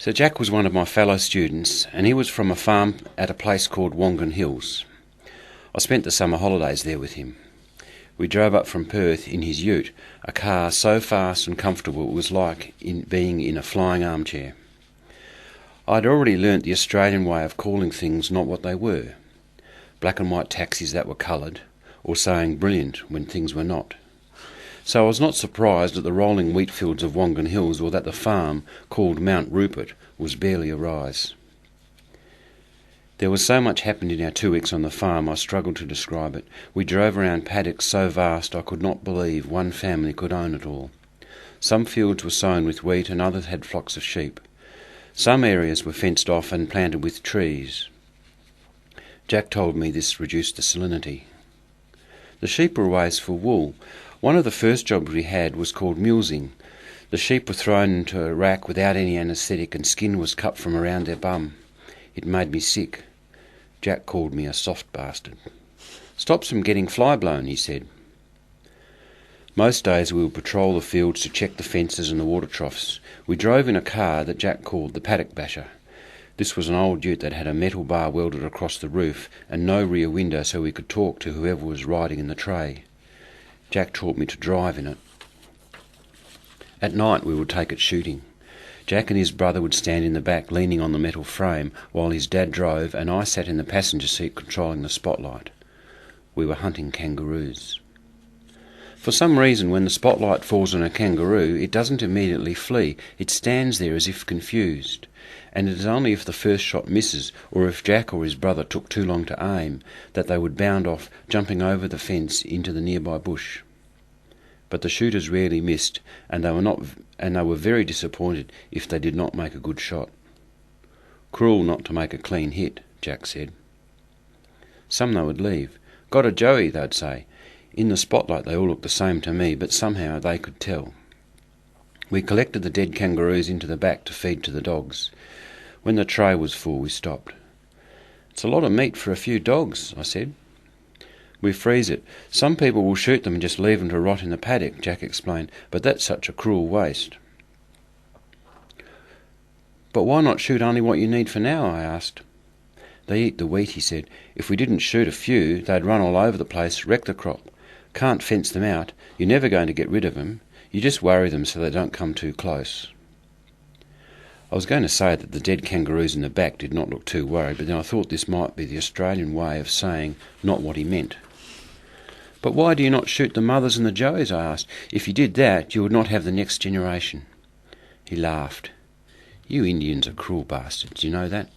So Jack was one of my fellow students, and he was from a farm at a place called Wongan Hills. I spent the summer holidays there with him. We drove up from Perth in his ute, a car so fast and comfortable it was like being in a flying armchair. I'd already learnt the Australian way of calling things not what they were. Black and white taxis that were coloured, or saying brilliant when things were not. So I was not surprised at the rolling wheat fields of Wongan Hills, or that the farm, called Mount Rupert, was barely a rise. There was so much happened in our 2 weeks on the farm I struggled to describe it. We drove around paddocks so vast I could not believe one family could own it all. Some fields were sown with wheat and others had flocks of sheep. Some areas were fenced off and planted with trees. Jack told me this reduced the salinity. The sheep were raised for wool. One of the first jobs we had was called mulesing. The sheep were thrown into a rack without any anaesthetic and skin was cut from around their bum. It made me sick. Jack called me a soft bastard. "Stops them getting fly-blown," he said. Most days we would patrol the fields to check the fences and the water troughs. We drove in a car that Jack called the paddock basher. This was an old ute that had a metal bar welded across the roof and no rear window so we could talk to whoever was riding in the tray. Jack taught me to drive in it. At night we would take it shooting. Jack and his brother would stand in the back leaning on the metal frame while his dad drove and I sat in the passenger seat controlling the spotlight. We were hunting kangaroos. For some reason when the spotlight falls on a kangaroo it doesn't immediately flee, it stands there as if confused. And it is only if the first shot misses or if Jack or his brother took too long to aim that they would bound off, jumping over the fence into the nearby bush. But the shooters rarely missed, and they were very disappointed if they did not make a good shot. "Cruel not to make a clean hit," Jack said. Some they would leave. "Got a joey," they'd say. In the spotlight they all looked the same to me, but somehow they could tell. We collected the dead kangaroos into the back to feed to the dogs. When the tray was full we stopped. "It's a lot of meat for a few dogs," I said. "We freeze it. Some people will shoot them and just leave them to rot in the paddock," Jack explained, "but that's such a cruel waste." "But why not shoot only what you need for now?" I asked. "They eat the wheat," he said. "If we didn't shoot a few, they'd run all over the place, wreck the crop. Can't fence them out. You're never going to get rid of them. You just worry them so they don't come too close." I was going to say that the dead kangaroos in the back did not look too worried, but then I thought this might be the Australian way of saying not what he meant. "But why do you not shoot the mothers and the joeys?" I asked. "If you did that, you would not have the next generation." He laughed. "You Indians are cruel bastards, you know that?"